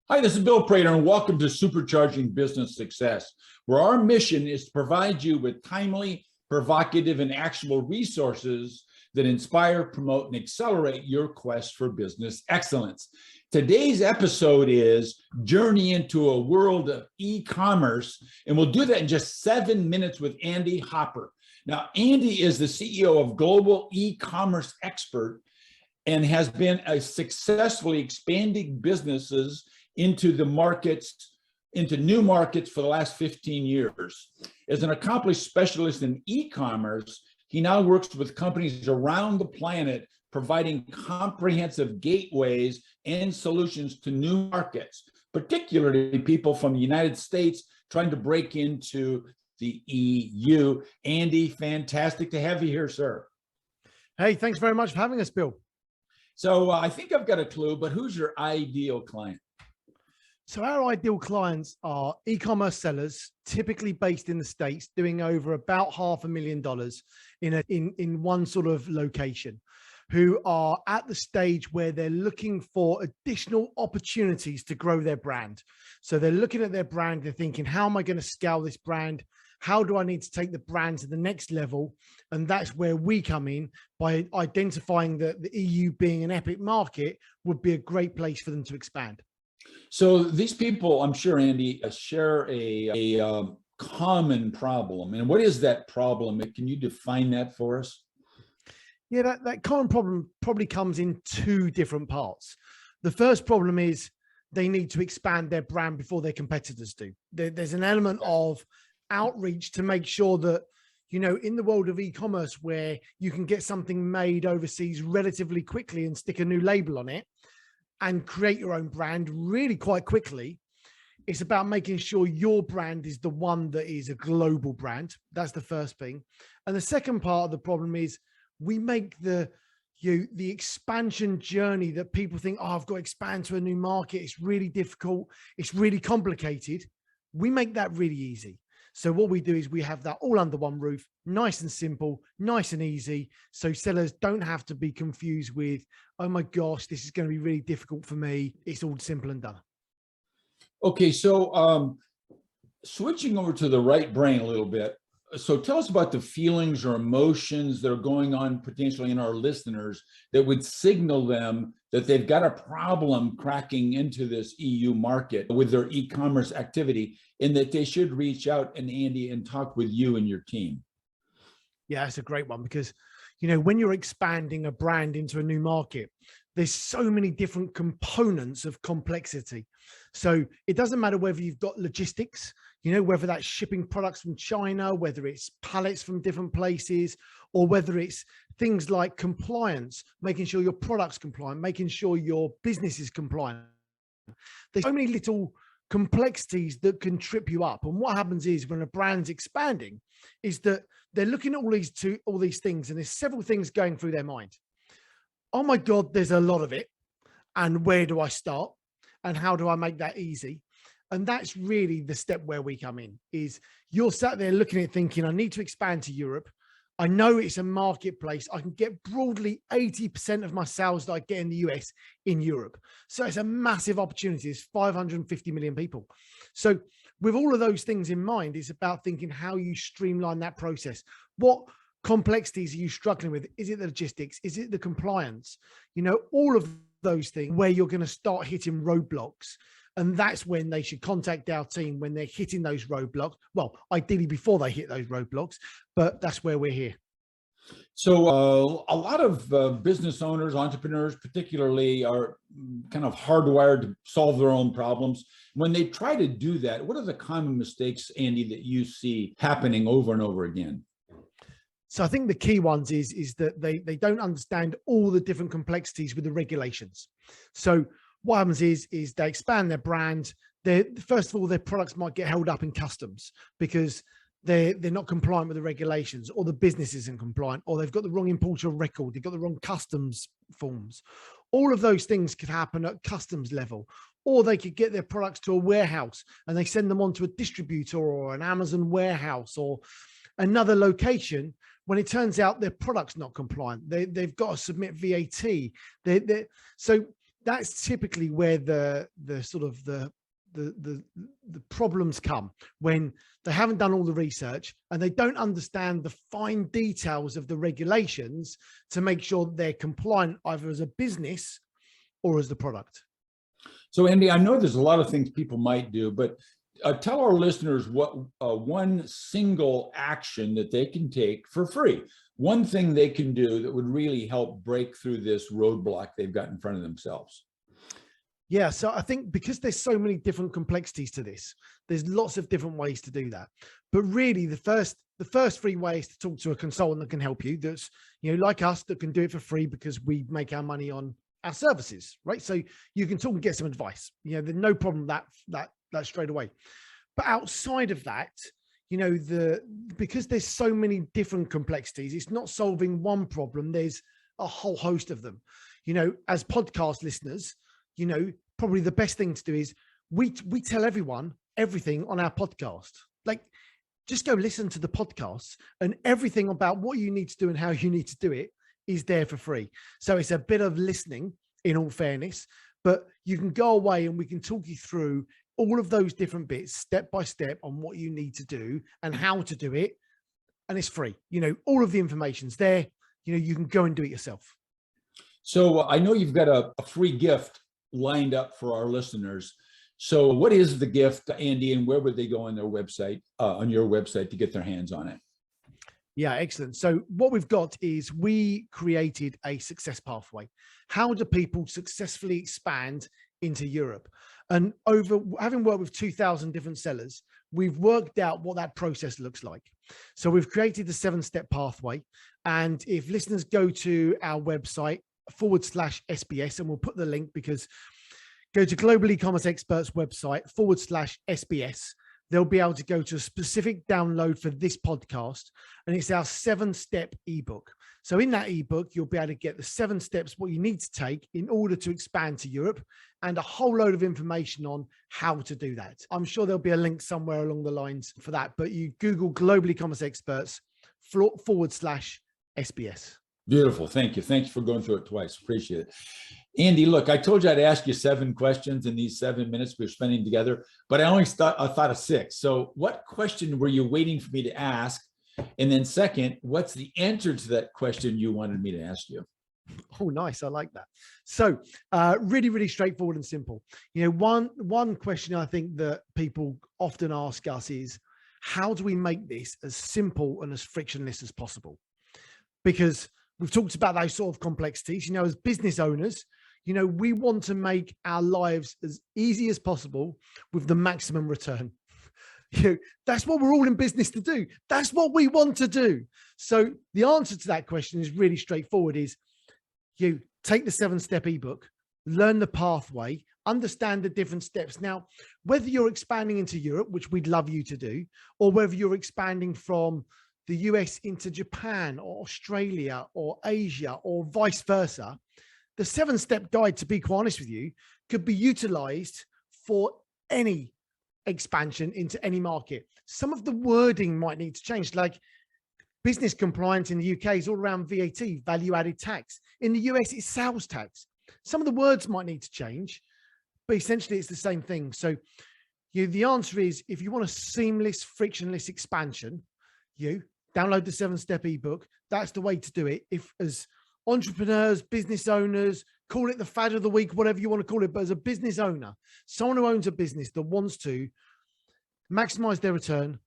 Hi, this is Bill Prater, and welcome to Supercharging Business Success, where our mission is to provide you with timely, provocative, and actionable resources that inspire, promote, and accelerate your quest for business excellence. Today's episode is Journey into a World of E-commerce, and we'll do that in just 7 minutes with Andy Hopper. Now, Andy is the CEO of Global E-commerce Expert and has been successfully expanding businesses into new markets for the last 15 years. As an accomplished specialist in e-commerce, he now works with companies around the planet, providing comprehensive gateways and solutions to new markets, particularly people from the United States trying to break into the EU. Andy, fantastic to have you here, sir. Hey, thanks very much for having us, Bill. So I think I've got a clue, but who's your ideal client? So our ideal clients are e-commerce sellers, typically based in the States, doing over about $500,000 in one sort of location, who are at the stage where they're looking for additional opportunities to grow their brand. So they're looking at their brand, they're thinking, how am I going to scale this brand? How do I need to take the brand to the next level? And that's where we come in by identifying that the EU being an epic market would be a great place for them to expand. So these people, I'm sure, Andy, share a common problem. And what is that problem? Can you define that for us? Yeah, that common problem probably comes in two different parts. The first problem is they need to expand their brand before their competitors do. There's an element of outreach to make sure that, you know, in the world of e-commerce where you can get something made overseas relatively quickly and stick a new label on it and create your own brand really quite quickly, it's about making sure your brand is the one that is a global brand. That's the first thing. And the second part of the problem is we make the expansion journey that people think, oh, I've got to expand to a new market. It's really difficult. It's really complicated. We make that really easy. So what we do is we have that all under one roof, nice and simple, nice and easy. So sellers don't have to be confused with, oh my gosh, this is going to be really difficult for me. It's all simple and done. Okay, so switching over to the right brain a little bit. So tell us about the feelings or emotions that are going on potentially in our listeners that would signal them that they've got a problem cracking into this EU market with their e-commerce activity, and that they should reach out and Andy and talk with you and your team. Yeah, that's a great one because, you know, when you're expanding a brand into a new market, there's so many different components of complexity. So it doesn't matter whether you've got logistics, you know, whether that's shipping products from China, whether it's pallets from different places, or whether it's things like compliance, making sure your product's compliant, making sure your business is compliant. There's so many little complexities that can trip you up. And what happens is when a brand's expanding is that they're looking at all these things, and there's several things going through their mind. Oh my God, there's a lot of it. And where do I start? And how do I make that easy? And that's really the step where we come in, is you're sat there looking at thinking, I need to expand to Europe. I know it's a marketplace. I can get broadly 80% of my sales that I get in the US in Europe. So it's a massive opportunity. It's 550 million people. So with all of those things in mind, it's about thinking how you streamline that process. What complexities are you struggling with? Is it the logistics? Is it the compliance? You know, all of those things where you're going to start hitting roadblocks. And that's when they should contact our team when they're hitting those roadblocks. Well, ideally before they hit those roadblocks, but that's where we're here. So a lot of business owners, entrepreneurs particularly, are kind of hardwired to solve their own problems. When they try to do that, what are the common mistakes, Andy, that you see happening over and over again? So I think the key ones is that they don't understand all the different complexities with the regulations. So what happens is they expand their brand. First of all, their products might get held up in customs because they're not compliant with the regulations, or the business isn't compliant, or they've got the wrong importer record, they've got the wrong customs forms. All of those things could happen at customs level, or they could get their products to a warehouse and they send them on to a distributor or an Amazon warehouse or another location when it turns out their product's not compliant. They've got to submit VAT. So that's typically where the sort of the problems come, when they haven't done all the research and they don't understand the fine details of the regulations to make sure they're compliant either as a business or as the product. So Andy, I know there's a lot of things people might do, but tell our listeners what one single action that they can take for free, one thing they can do that would really help break through this roadblock they've got in front of themselves. Yeah, so I think because there's so many different complexities to this, there's lots of different ways to do that. But really, the first free way is to talk to a consultant that can help you. That's, like us, that can do it for free because we make our money on our services, right? So you can talk and get some advice. There's no problem that straight away. But outside of that, because there's so many different complexities, it's not solving one problem. There's a whole host of them. As podcast listeners, probably the best thing to do is we tell everyone everything on our podcast. Like, just go listen to the podcasts, and everything about what you need to do and how you need to do it is there for free. So it's a bit of listening, in all fairness, but you can go away and we can talk you through all of those different bits step by step on what you need to do and how to do it. And it's free. All of the information's there. You can go and do it yourself. So I know you've got a free gift lined up for our listeners. So what is the gift, Andy, and where would they go on their website, on your website, to get their hands on it? Yeah, excellent. So what we've got is we created a success pathway. How do people successfully expand into Europe? And having worked with 2,000 different sellers, we've worked out what that process looks like. So we've created the 7-step pathway. And if listeners go to our website /SBS, and we'll put the link, because go to Global E-commerce Experts website /SBS, they'll be able to go to a specific download for this podcast, and it's our 7-step ebook. So in that ebook, you'll be able to get the 7 steps, what you need to take in order to expand to Europe, and a whole load of information on how to do that. I'm sure there'll be a link somewhere along the lines for that, but you Google Global E-commerce Experts /SBS. Beautiful. Thank you. Thank you for going through it twice. Appreciate it. Andy, look, I told you I'd ask you 7 questions in these 7 minutes we're spending together, but I thought of 6. So what question were you waiting for me to ask? And then second, what's the answer to that question you wanted me to ask you? Oh, nice. I like that. So really, really straightforward and simple. One question I think that people often ask us is, how do we make this as simple and as frictionless as possible? Because we've talked about those sort of complexities, as business owners, we want to make our lives as easy as possible with the maximum return. That's what we're all in business to do. That's what we want to do. So the answer to that question is really straightforward, is you take the 7-step ebook, learn the pathway, understand the different steps. Now, whether you're expanding into Europe, which we'd love you to do, or whether you're expanding from the US into Japan or Australia or Asia or vice versa, the 7-step guide, to be quite honest with you, could be utilized for any expansion into any market. Some of the wording might need to change, like business compliance in the UK is all around VAT, value added tax. In the US, it's sales tax. Some of the words might need to change, but essentially it's the same thing. So the answer is, if you want a seamless, frictionless expansion, download the 7-step ebook. That's the way to do it. If, as entrepreneurs, business owners, call it the fad of the week, whatever you want to call it, but as a business owner, someone who owns a business that wants to maximize their return,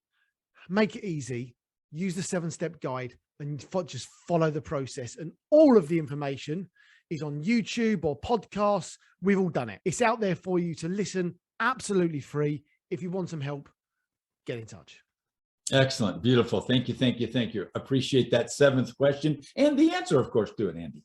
make it easy, use the 7-step guide and just follow the process. And all of the information is on YouTube or podcasts. We've all done it. It's out there for you to listen, absolutely free. If you want some help, get in touch. Excellent. Beautiful. Thank you. Thank you. Thank you. Appreciate that 7th question and the answer, of course, to it, Andy.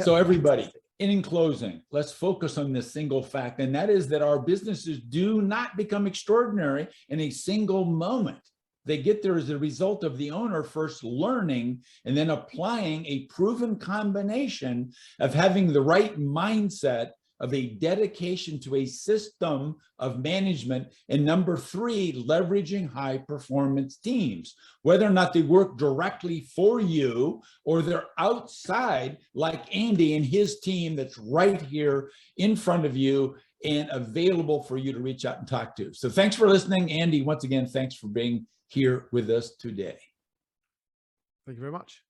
So everybody, in closing, let's focus on this single fact, and that is that our businesses do not become extraordinary in a single moment. They get there as a result of the owner first learning and then applying a proven combination of having the right mindset of a dedication to a system of management. And number 3, leveraging high performance teams, whether or not they work directly for you or they're outside like Andy and his team that's right here in front of you and available for you to reach out and talk to. So thanks for listening. Andy, once again, thanks for being here with us today. Thank you very much.